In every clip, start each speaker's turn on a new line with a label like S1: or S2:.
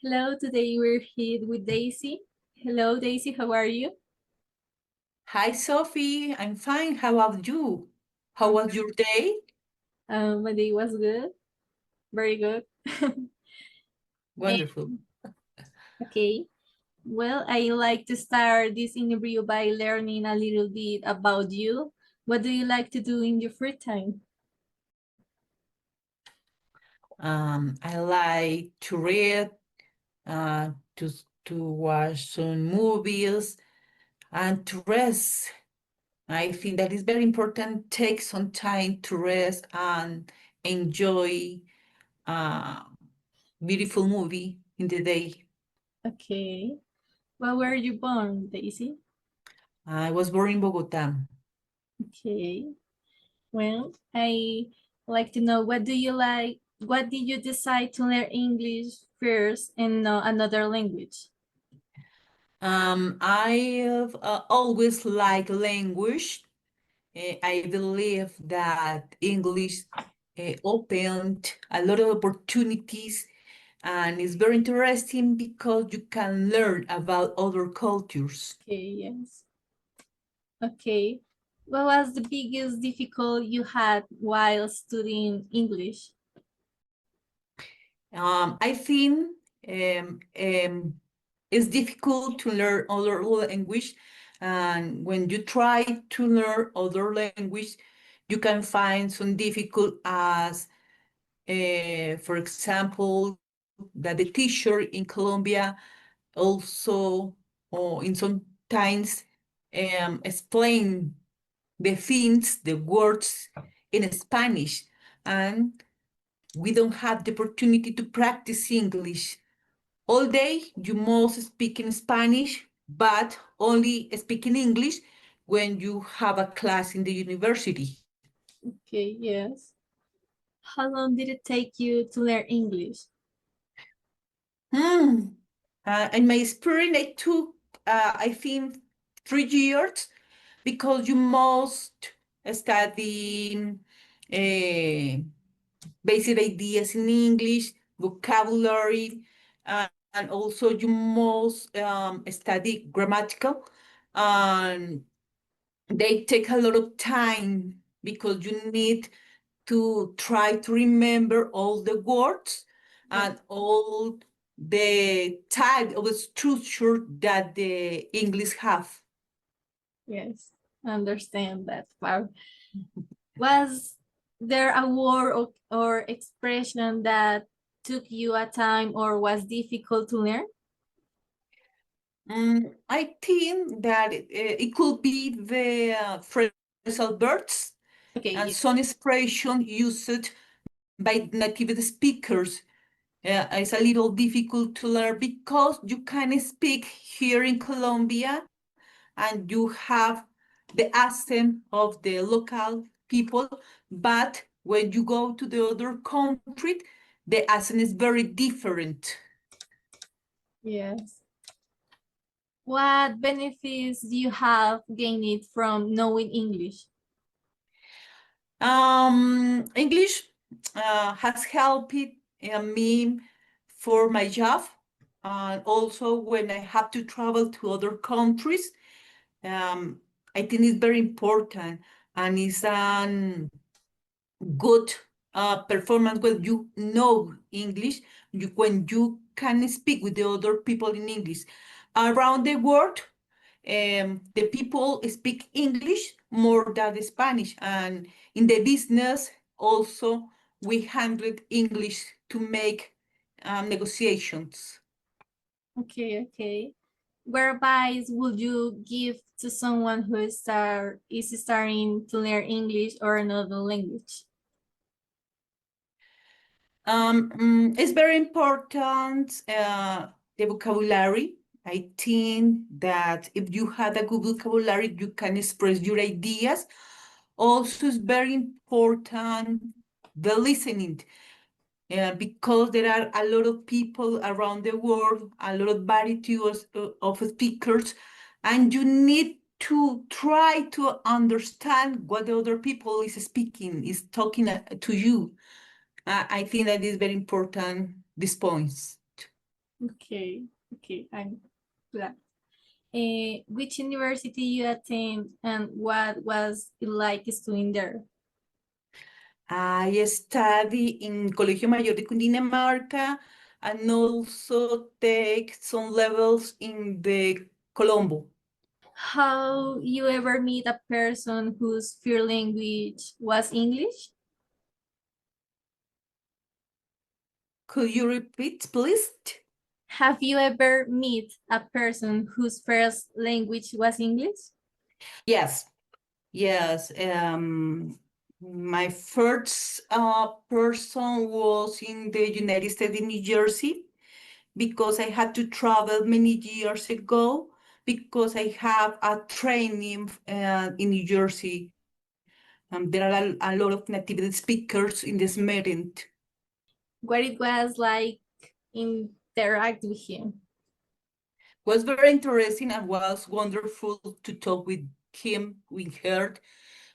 S1: Hello, today we're here with Daisy. Hello, Daisy, how are you?
S2: Hi, Sophie. I'm fine. How about you? How was your day?
S1: My day was good, very good. Eh,
S2: Wonderful.
S1: okay, well, I like to start this interview by learning a little bit about you. What do you like to do in your free time?
S2: I like to read, uh, to watch some movies, and to rest. I think that is very important. Take some time to rest and enjoy a beautiful movie in the day.
S1: Okay, where were you born, Daisy?
S2: I was born in Bogota.
S1: Okay, well, I like to know what do you like, what did you decide to learn English first and not another language?
S2: I have always liked language. I believe that English opened a lot of opportunities and it's very interesting because you can learn about other cultures.
S1: Okay, yes. Okay. What was the biggest difficulty you had while studying English?
S2: I think it's difficult to learn other language, and when you try to learn other language, you can find some difficult as, for example, that the teacher in Colombia also, or in some times, explain the things, the words in Spanish, and we don't have the opportunity to practice English. All day, you must speak in Spanish, but only speak in English when you have a class in the university.
S1: Okay, yes. How long did it take you to learn English?
S2: Hmm. In my experience, I took, I think, 3 years because you must study basic ideas in English, vocabulary, and also you must study grammatical. And they take a lot of time because you need to try to remember all the words
S1: Yeah,
S2: and all the type of structure that the English have.
S1: yes, I understand that part. Was there a word or expression that took you a time or was difficult to learn?
S2: I think that it could be the phrasal verbs
S1: Okay,
S2: and
S1: yeah,
S2: some expression used by native speakers. It's a little difficult to learn because you can speak here in Colombia and you have the accent of the local people, but when you go to the other country, the accent is very different.
S1: yes. What benefits do you have gained from knowing English?
S2: English has helped me for my job, and also when I have to travel to other countries. Um, I think it's very important, and it's an good performance when you know English, when you can speak with the other people in English. Around the world, the people speak English more than Spanish, and in the business also we handled English to make negotiations.
S1: Okay, okay. What advice would you give to someone who is starting to learn English or another language?
S2: It's very important, the vocabulary. I think that if you had a good vocabulary, you can express your ideas. Also, it's very important the listening, because there are a lot of people around the world, a lot of variety of speakers, and you need to try to understand what the other people is speaking, is talking to you. I think that is very important, these points.
S1: Okay, okay, I'm glad. Which university you attend and what was it like studying there?
S2: I study in Colegio Mayor de Cundinamarca and also take some levels in the Colombo.
S1: How you ever meet a person whose first language was English?
S2: Could you repeat, please?
S1: Have you ever met a person whose first language was English?
S2: Yes, yes. My first person was in the United States in New Jersey because I had to travel many years ago because I have a training in New Jersey. There are a lot of native speakers in this meeting.
S1: What it was like interact with him?
S2: Was very interesting and was wonderful to talk with him, with her,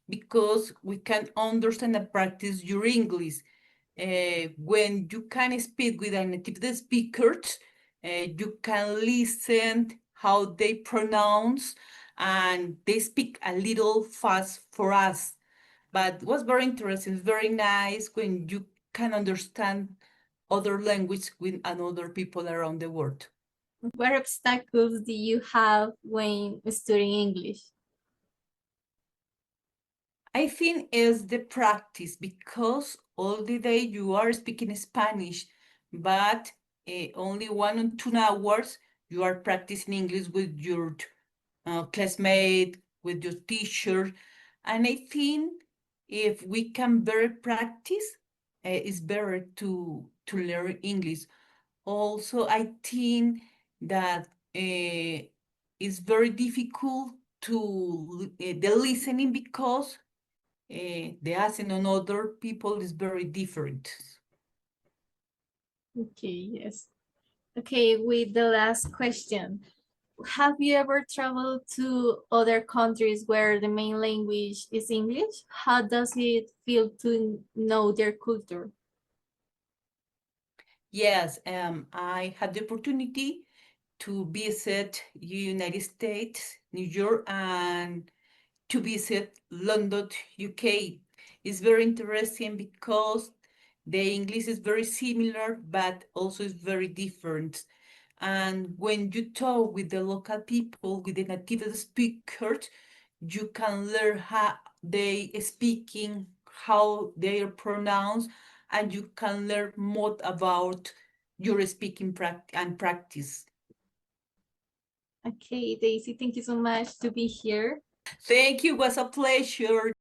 S2: because we can understand and practice your English. When you can speak with a native speakers, you can listen how they pronounce and they speak a little fast for us. But it was very interesting, very nice when you can understand other language with another people around the world.
S1: What obstacles do you have when studying English?
S2: I think is the practice because all the day you are speaking Spanish, but only 1 or 2 hours you are practicing English with your classmate, with your teacher. And I think if we can better practice, it's better to learn English. Also, I think that it's very difficult to the listening because the accent on other people is very different.
S1: Okay, yes. Okay, with the last question. Have you ever traveled to other countries where the main language is English? How does it feel to know their culture?
S2: Yes, I had the opportunity to visit United States, New York, and to visit London, UK. It's very interesting because the English is very similar, but also is very different. And when you talk with the local people, with the native speakers, you can learn how they speaking, how they are pronounced, and you can learn more about your speaking practice.
S1: Okay, Daisy, thank you so much to be here.
S2: Thank you, it was a pleasure.